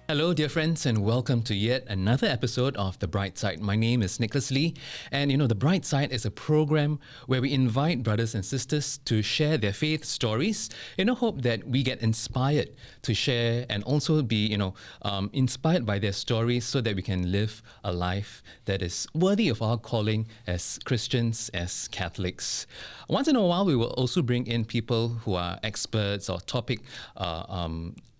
Hello, dear friends, and welcome to yet another episode of The Bright Side. My name is Nicholas Lee, and The Bright Side is a program where we invite brothers and sisters to share their faith stories in a hope that we get inspired to share and also be, inspired by their stories so that we can live a life that is worthy of our calling as Christians, as Catholics. Once in a while, we will also bring in people who are experts or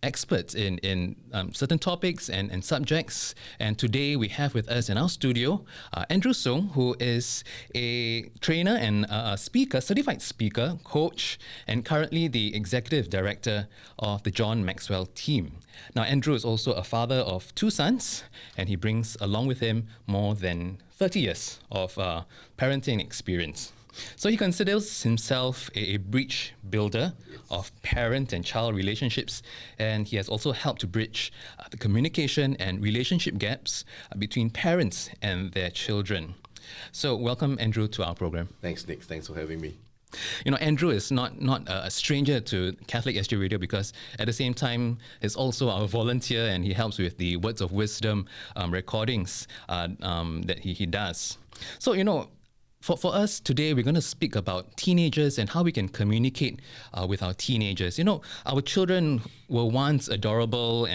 experts in certain topics and subjects. And today we have with us in our studio Andrew Soong, who is a trainer and a speaker, certified speaker, coach, and currently the executive director of the John Maxwell team. Now, Andrew is also a father of two sons, and he brings along with him more than 30 years of parenting experience. So he considers himself a bridge builder of parent and child relationships, and he has also helped to bridge the communication and relationship gaps between parents and their children. So welcome, Andrew, to our program. Thanks, Nick. Thanks for having me. Andrew is not a stranger to Catholic SG Radio because at the same time he's also our volunteer and he helps with the Words of Wisdom recordings that he does. So, For us today, we're going to speak about teenagers and how we can communicate with our teenagers. Our children were once adorable,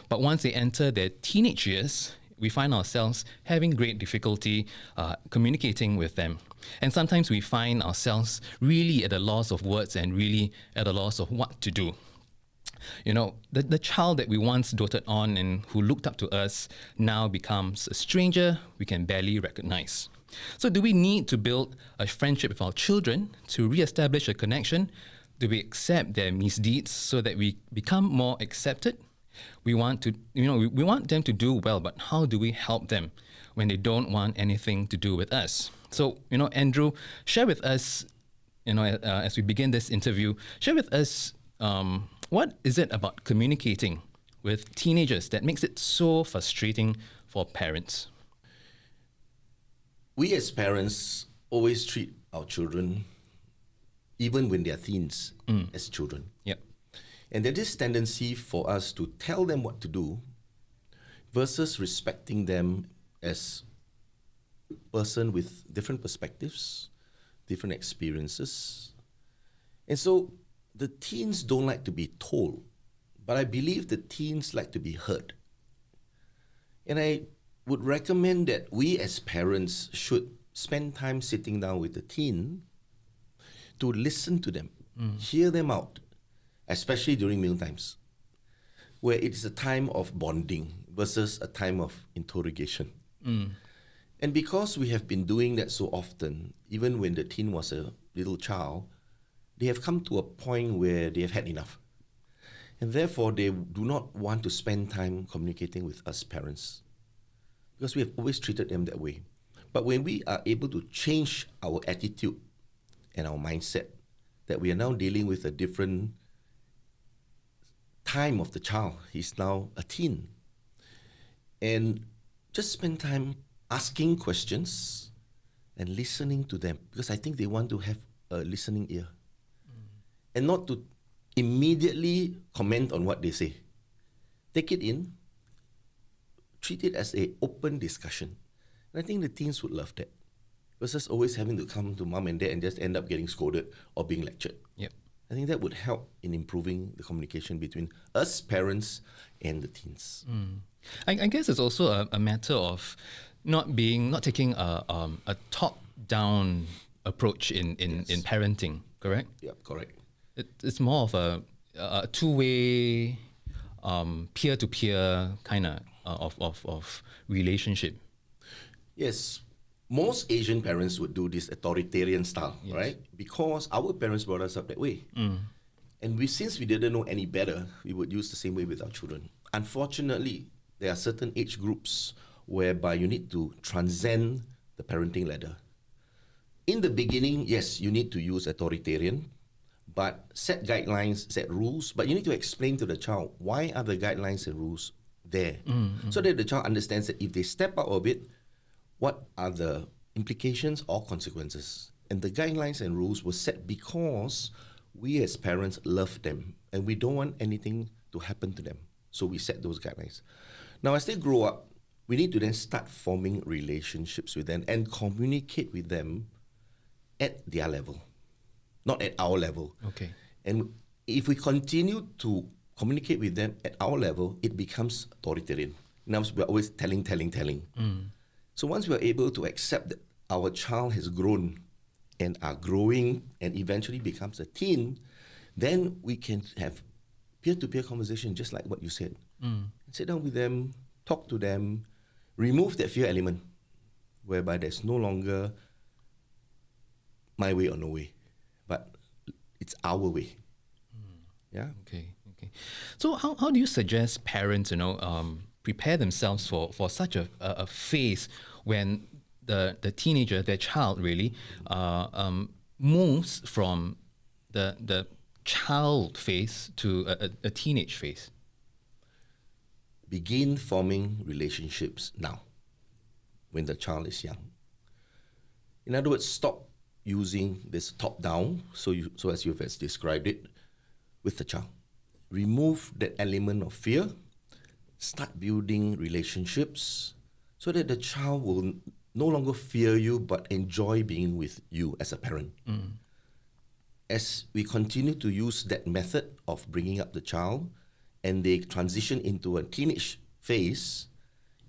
but once they enter their teenage years, we find ourselves having great difficulty communicating with them. And sometimes we find ourselves really at a loss of words and really at a loss of what to do. The child that we once doted on and who looked up to us now becomes a stranger we can barely recognize. So do we need to build a friendship with our children to reestablish a connection? Do we accept their misdeeds so that we become more accepted? We want them to do well, but how do we help them when they don't want anything to do with us? So, Andrew, share with us, as we begin this interview, share with us what is it about communicating with teenagers that makes it so frustrating for parents? We as parents always treat our children, even when they're teens, as children. Yep. And there's this tendency for us to tell them what to do versus respecting them as a person with different perspectives, different experiences. And so the teens don't like to be told, but I believe the teens like to be heard. And I would recommend that we as parents should spend time sitting down with the teen to listen to them, hear them out, especially during meal times, where it is a time of bonding versus a time of interrogation. And because we have been doing that so often, even when the teen was a little child, they have come to a point where they have had enough. And therefore, they do not want to spend time communicating with us parents, because we have always treated them that way. But when we are able to change our attitude and our mindset, that we are now dealing with a different time of the child, he's now a teen, and just spend time asking questions and listening to them, because I think they want to have a listening ear and not to immediately comment on what they say. Take it in, treat it as an open discussion. And I think the teens would love that, versus always having to come to mom and dad and just end up getting scolded or being lectured. Yep. I think that would help in improving the communication between us parents and the teens. I guess it's also a matter of not taking a top-down approach in parenting, correct? Yeah, correct. It's more of a two-way, peer-to-peer kind of relationship. Yes, most Asian parents would do this authoritarian style, right? Because our parents brought us up that way. And since we didn't know any better, we would use the same way with our children. Unfortunately, there are certain age groups whereby you need to transcend the parenting ladder. In the beginning, yes, you need to use authoritarian, but set guidelines, set rules, but you need to explain to the child why are the guidelines and rules there, so that the child understands that if they step out of it, what are the implications or consequences. And the guidelines and rules were set because we as parents love them and we don't want anything to happen to them. So we set those guidelines. Now, as they grow up, we need to then start forming relationships with them and communicate with them at their level, not at our level. Okay. And if we continue to communicate with them at our level, it becomes authoritarian. Now we're always telling. So once we're able to accept that our child has grown and are growing and eventually becomes a teen, then we can have peer-to-peer conversation, just like what you said. Sit down with them, talk to them, remove that fear element, whereby there's no longer my way or no way, but it's our way. Yeah. Okay. So how do you suggest parents, prepare themselves for such a phase when the teenager, their child really, moves from the child phase to a teenage phase? Begin forming relationships now, when the child is young. In other words, stop using this top-down, so as you've described it, with the child. Remove that element of fear. Start building relationships so that the child will no longer fear you but enjoy being with you as a parent. As we continue to use that method of bringing up the child and they transition into a teenage phase,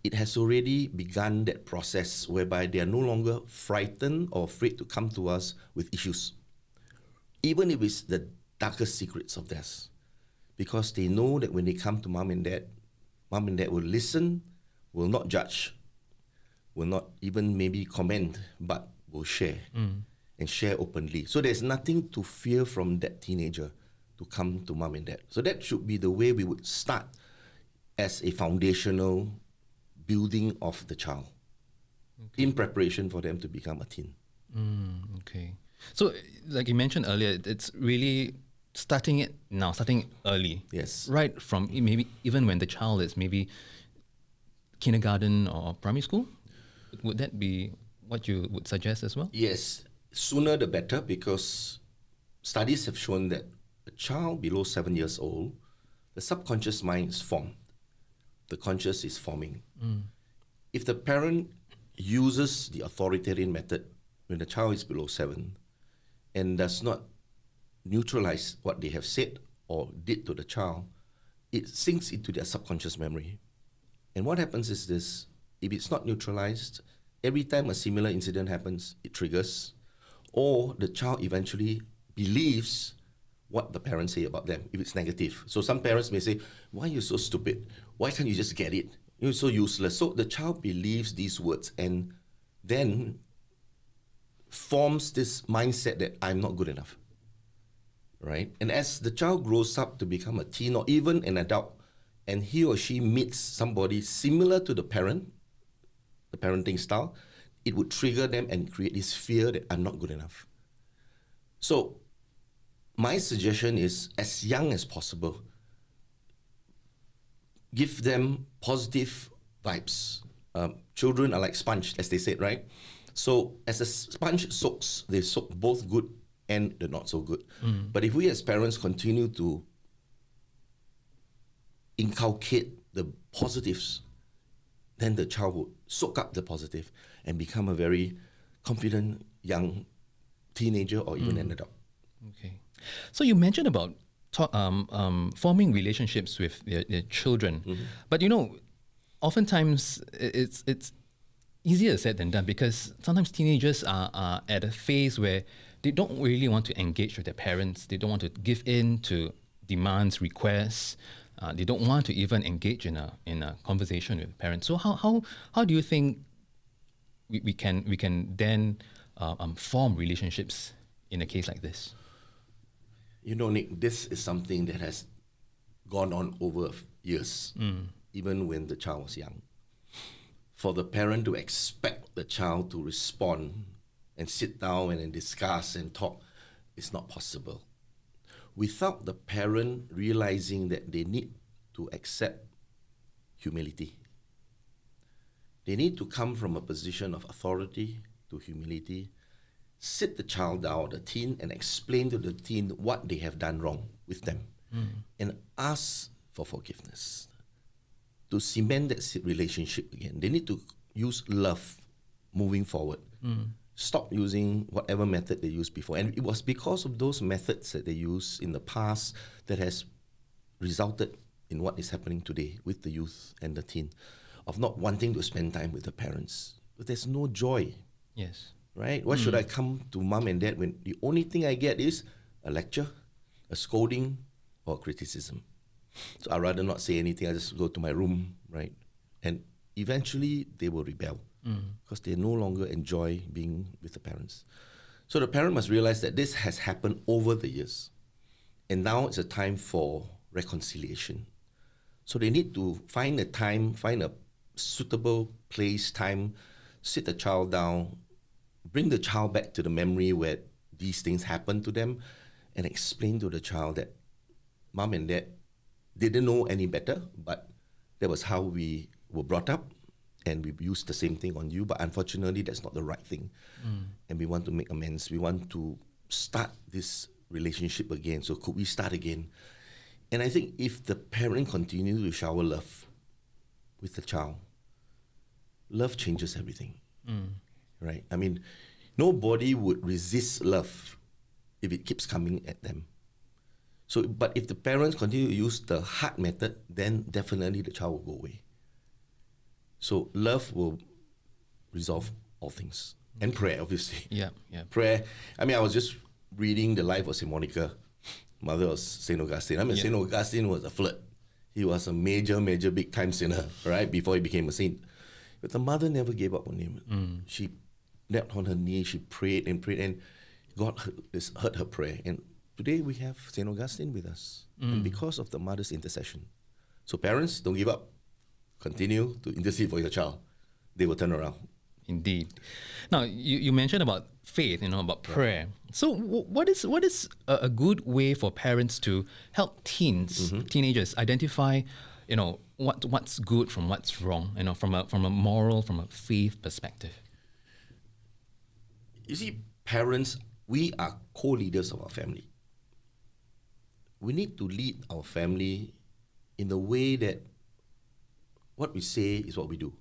it has already begun that process whereby they are no longer frightened or afraid to come to us with issues, even if it's the darkest secrets of theirs, because they know that when they come to mom and dad will listen, will not judge, will not even maybe comment, but will share and share openly. So there's nothing to fear from that teenager to come to mom and dad. So that should be the way we would start as a foundational building of the child in preparation for them to become a teen. Okay. So like you mentioned earlier, it's really starting early. Yes. Right from maybe even when the child is maybe kindergarten or primary school? Would that be what you would suggest as well? Yes. Sooner the better, because studies have shown that a child below 7 years old, the subconscious mind is formed. The conscious is forming. If the parent uses the authoritarian method when the child is below 7 and does not neutralize what they have said or did to the child, it sinks into their subconscious memory. And what happens is this: if it's not neutralized, every time a similar incident happens, it triggers, or the child eventually believes what the parents say about them, if it's negative. So some parents may say, "Why are you so stupid? Why can't you just get it? You're so useless." So the child believes these words and then forms this mindset that I'm not good enough, right? And as the child grows up to become a teen or even an adult, and he or she meets somebody similar to the parent, the parenting style, it would trigger them and create this fear that I'm not good enough. So my suggestion is, as young as possible, give them positive vibes. Children are like sponge, as they said, right? So as a sponge soaks, they soak both good and the not so good. But if we as parents continue to inculcate the positives, then the child will soak up the positive and become a very confident young teenager or even an adult. Okay. So you mentioned about forming relationships with their children, but oftentimes it's easier said than done, because sometimes teenagers are at a phase where they don't really want to engage with their parents. They don't want to give in to demands, requests. They don't want to even engage in a conversation with parents. So how do you think we can then form relationships in a case like this? Nick, this is something that has gone on over years, even when the child was young. For the parent to expect the child to respond and sit down and discuss and talk is not possible. Without the parent realizing that they need to accept humility. They need to come from a position of authority to humility, sit the child down, the teen, and explain to the teen what they have done wrong with them, and ask for forgiveness. to cement that relationship again, they need to use love moving forward. Stop using whatever method they used before. And it was because of those methods that they used in the past that has resulted in what is happening today with the youth and the teen, of not wanting to spend time with the parents. But there's no joy, Yes. right? Why should I come to mom and dad when the only thing I get is a lecture, a scolding, or criticism? So I'd rather not say anything. I just go to my room, right? And eventually they will rebel because they no longer enjoy being with the parents. So the parent must realize that this has happened over the years. And now it's a time for reconciliation. So they need to find a time, find a suitable place, time, sit the child down, bring the child back to the memory where these things happened to them, and explain to the child that mom and dad didn't know any better, but that was how we were brought up, and we used the same thing on you, but unfortunately that's not the right thing. And we want to make amends. We want to start this relationship again. So could we start again? And I think if the parent continues to shower love with the child, love changes everything, right? I mean, nobody would resist love if it keeps coming at them. So, but if the parents continue to use the hard method, then definitely the child will go away. So love will resolve all things. And prayer, obviously. Yeah, yeah. Prayer. I mean, I was just reading the life of St. Monica, mother of St. Augustine. I mean, St. Augustine was a flirt. He was a major, big time sinner, right, before he became a saint. But the mother never gave up on him. She knelt on her knee, she prayed, and God heard her prayer. And today we have St. Augustine with us, and because of the mother's intercession. So parents, don't give up. Continue to intercede for your child. They will turn around. Indeed. Now, you mentioned about faith, about prayer. So what is a good way for parents to help teenagers identify, what's good from what's wrong, from a moral, from a faith perspective? You see, parents, we are co-leaders of our family. We need to lead our family in the way that what we say is what we do.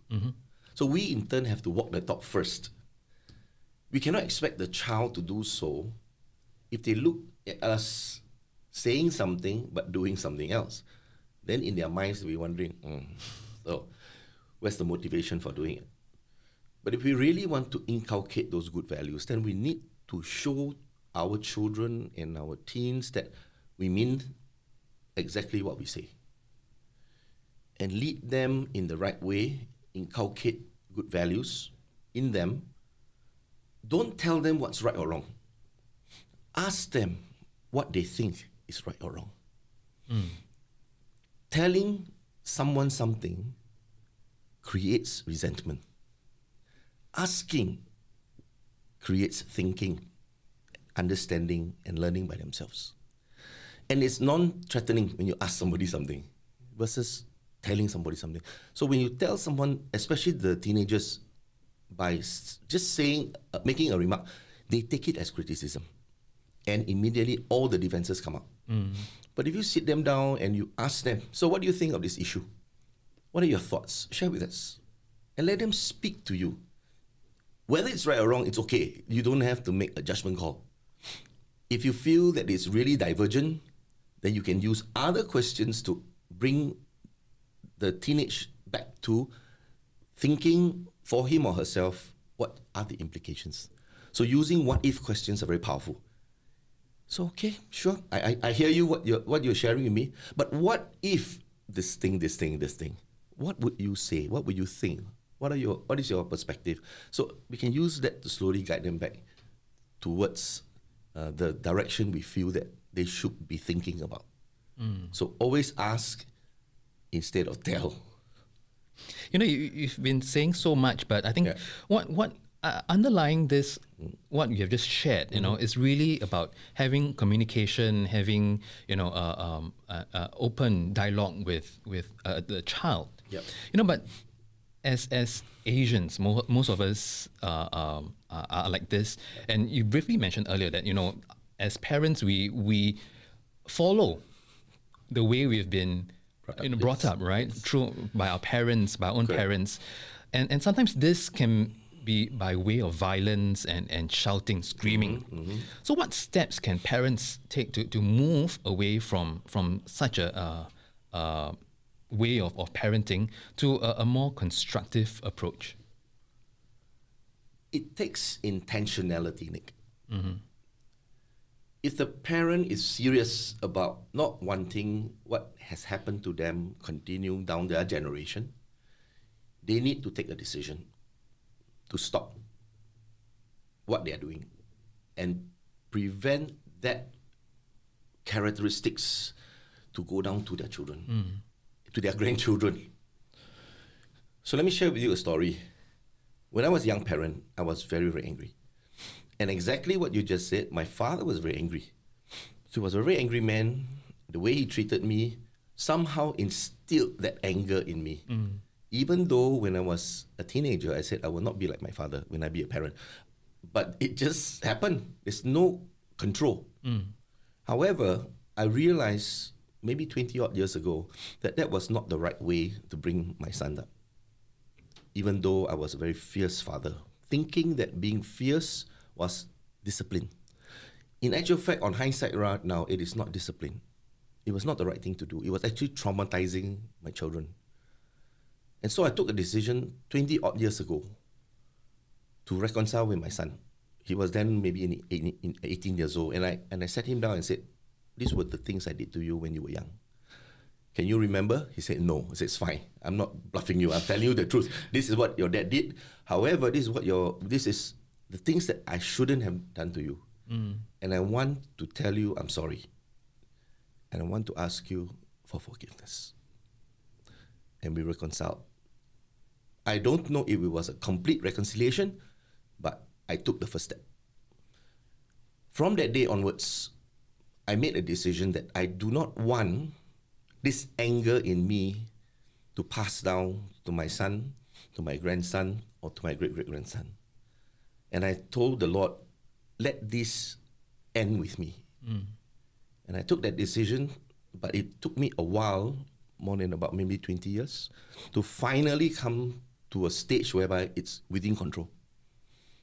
So we in turn have to walk the talk first. We cannot expect the child to do so if they look at us saying something but doing something else. Then in their minds they'll be wondering, so where's the motivation for doing it? But if we really want to inculcate those good values, then we need to show our children and our teens that we mean exactly what we say, and lead them in the right way, inculcate good values in them. Don't tell them what's right or wrong. Ask them what they think is right or wrong. Telling someone something creates resentment. Asking creates thinking, understanding, and learning by themselves. And it's non-threatening when you ask somebody something versus telling somebody something. So when you tell someone, especially the teenagers, by just saying, making a remark, they take it as criticism. And immediately all the defenses come up. But if you sit them down and you ask them, so what do you think of this issue? What are your thoughts? Share with us. And let them speak to you. Whether it's right or wrong, it's okay. You don't have to make a judgment call. If you feel that it's really divergent, then you can use other questions to bring the teenage back to thinking for him or herself, what are the implications? So using what-if questions are very powerful. So, okay, sure, I hear you, what you're sharing with me, but what if this thing? What would you say? What would you think? What is your perspective? So we can use that to slowly guide them back towards the direction we feel that they should be thinking about. So always ask instead of tell. You've been saying so much, but I think what underlying this, what you have just shared, is really about having communication, having open dialogue with the child. Yep. But as Asians, most of us are like this, and you briefly mentioned earlier that as parents we follow the way we've been brought up, right? Through by our parents, by our own parents. And sometimes this can be by way of violence and shouting, screaming. So what steps can parents take to move away from such a way of parenting to a more constructive approach? It takes intentionality, Nick. If the parent is serious about not wanting what has happened to them continue down their generation, they need to take a decision to stop what they are doing and prevent that characteristics to go down to their children, to their grandchildren. So let me share with you a story. When I was a young parent, I was very, very angry. And exactly what you just said, my father was very angry. So he was a very angry man. The way he treated me somehow instilled that anger in me. Even though when I was a teenager, I said I will not be like my father when I be a parent. But it just happened. There's no control. However, I realized maybe 20 odd years ago that was not the right way to bring my son up. Even though I was a very fierce father, thinking that being fierce was discipline. In actual fact, on hindsight right now, it is not discipline. It was not the right thing to do. It was actually traumatizing my children. And so I took a decision 20 odd years ago to reconcile with my son. He was then maybe in 18 years old. And I sat him down and said, these were the things I did to you when you were young. Can you remember? He said, no. I said, it's fine. I'm not bluffing you. I'm telling you the truth. This is what your dad did. However, this is the things that I shouldn't have done to you. And I want to tell you I'm sorry. And I want to ask you for forgiveness. And we reconciled. I don't know if it was a complete reconciliation, but I took the first step. From that day onwards, I made a decision that I do not want this anger in me to pass down to my son, to my grandson, or to my great-great-grandson. And I told the Lord, let this end with me. And I took that decision, but it took me a while, more than about maybe 20 years, to finally come to a stage whereby it's within control.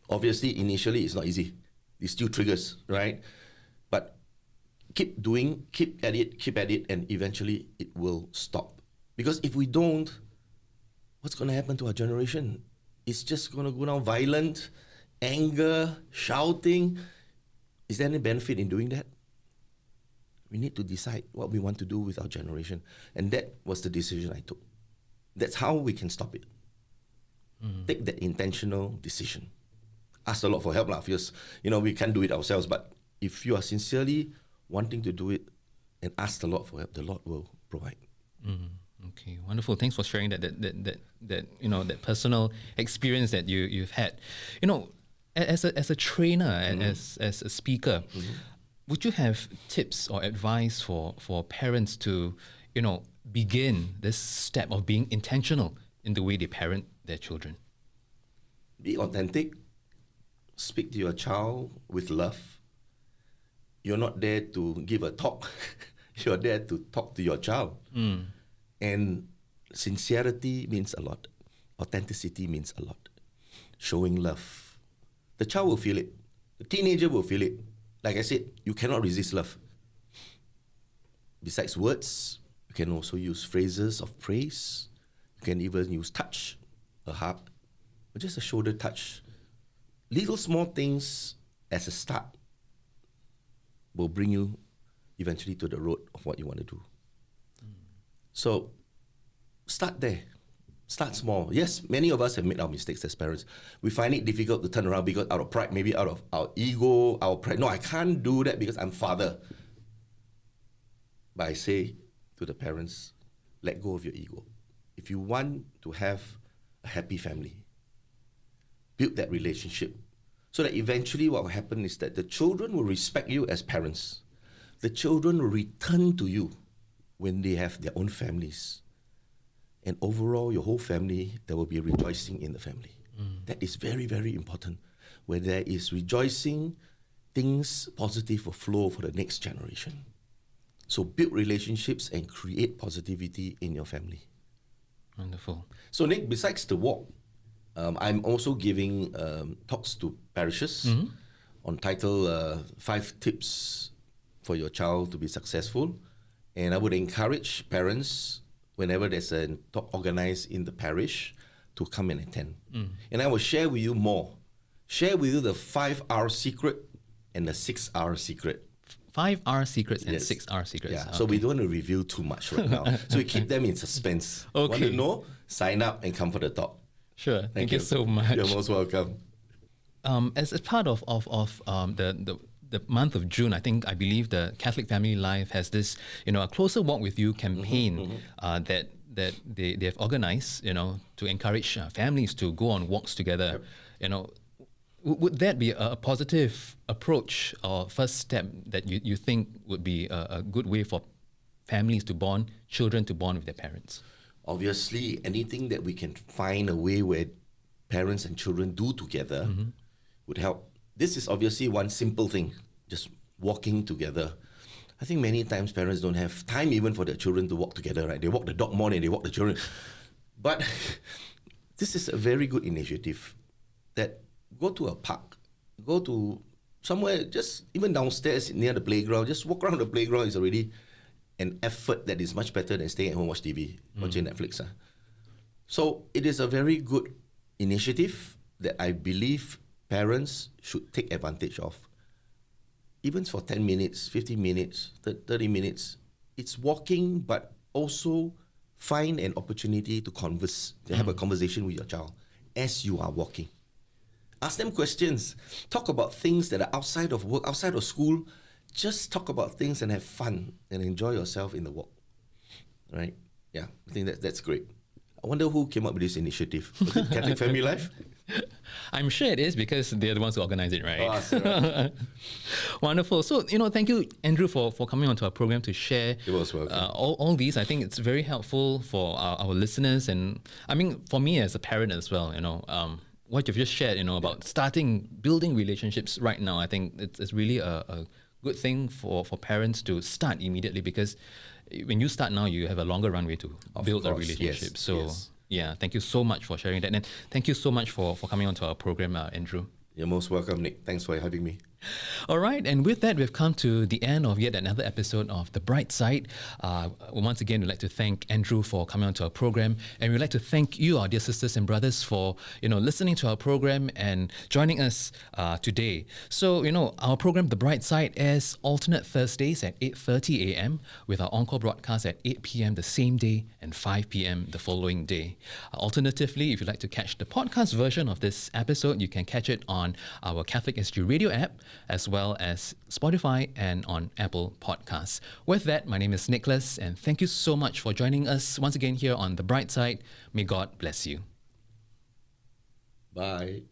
Obviously, initially, it's not easy. It still triggers, right? But keep doing, keep at it, and eventually it will stop. Because if we don't, what's going to happen to our generation? It's just going to go down violent, anger, shouting. Is there any benefit in doing that? We need to decide what we want to do with our generation. And that was the decision I took. That's how we can stop it. Take that intentional decision. Ask the Lord for help, because we can't do it ourselves. But if you are sincerely wanting to do it and ask the Lord for help, the Lord will provide. Okay, wonderful. Thanks for sharing that personal experience that you've had. As a trainer, as a speaker, would you have tips or advice for parents to, begin this step of being intentional in the way they parent their children? Be authentic. Speak to your child with love. You're not there to give a talk. You're there to talk to your child. And sincerity means a lot. Authenticity means a lot. Showing love. The child will feel it. The teenager will feel it. Like I said, you cannot resist love. Besides words, you can also use phrases of praise. You can even use touch, a hug, or just a shoulder touch. Little small things as a start will bring you eventually to the road of what you want to do. So start there. Start small. Yes, many of us have made our mistakes as parents. We find it difficult to turn around because out of pride, maybe out of our ego, our pride. No, I can't do that because I'm father. But I say to the parents, let go of your ego. If you want to have a happy family, build that relationship so that eventually what will happen is that the children will respect you as parents. The children will return to you when they have their own families. And overall, your whole family, there will be rejoicing in the family. That is very, very important. Where there is rejoicing, things positive will flow for the next generation. So build relationships and create positivity in your family. Wonderful. So Nick, besides the walk, I'm also giving talks to parishes on title 5 Tips for Your Child to Be Successful. And I would encourage parents, whenever there's a talk organized in the parish, to come and attend. And I will share with you more. Share with you the 5R secret and the 6R secret. 5R secrets and Yes. 6R secrets. Yeah, so we don't want to reveal too much right now. So we keep them in suspense. Okay. Want to know? Sign up and come for the talk. Sure. Thank you so much. You're most welcome. As part of the month of June, I believe the Catholic Family Life has this, a Closer Walk with You campaign that they have organized, to encourage families to go on walks together. Would that be a positive approach or first step that you think would be a good way for families to bond, children to bond with their parents? Obviously, anything that we can find a way where parents and children do together would help. This is obviously one simple thing, just walking together. I think many times parents don't have time even for their children to walk together, right? They walk the dog more than they walk the children. But this is a very good initiative that go to a park, go to somewhere, just even downstairs near the playground, just walk around the playground is already an effort that is much better than staying at home, watch TV, watching Netflix. So it is a very good initiative that I believe parents should take advantage of. Even for 10 minutes, 15 minutes, 30 minutes, it's walking, but also find an opportunity to converse, to have a conversation with your child as you are walking. Ask them questions. Talk about things that are outside of work, outside of school. Just talk about things and have fun and enjoy yourself in the walk. Right? Yeah, I think that's great. I wonder who came up with this initiative. Was it Catholic Family Life? I'm sure it is because they're the ones who organize it, right? Oh, that's right. Wonderful. So, thank you, Andrew, for coming onto our program to share You're most welcome. all these. I think it's very helpful for our listeners. And I mean, for me as a parent as well, what you've just shared, about building relationships right now, I think it's really a good thing for parents to start immediately, because when you start now, you have a longer runway to build a relationship. Yes, so, yes. Yeah, thank you so much for sharing that. And thank you so much for coming onto our program, Andrew. You're most welcome, Nick. Thanks for having me. All right, and with that, we've come to the end of yet another episode of The Bright Side. Once again, we'd like to thank Andrew for coming onto our program, and we'd like to thank you, our dear sisters and brothers, for listening to our program and joining us today. So, our program, The Bright Side, airs alternate Thursdays at 8:30 a.m. with our encore broadcast at 8 p.m. the same day and 5 p.m. the following day. Alternatively, if you'd like to catch the podcast version of this episode, you can catch it on our Catholic SG Radio app, as well as Spotify and on Apple Podcasts. With that, my name is Nicholas, and thank you so much for joining us once again here on The Bright Side. May God bless you. Bye.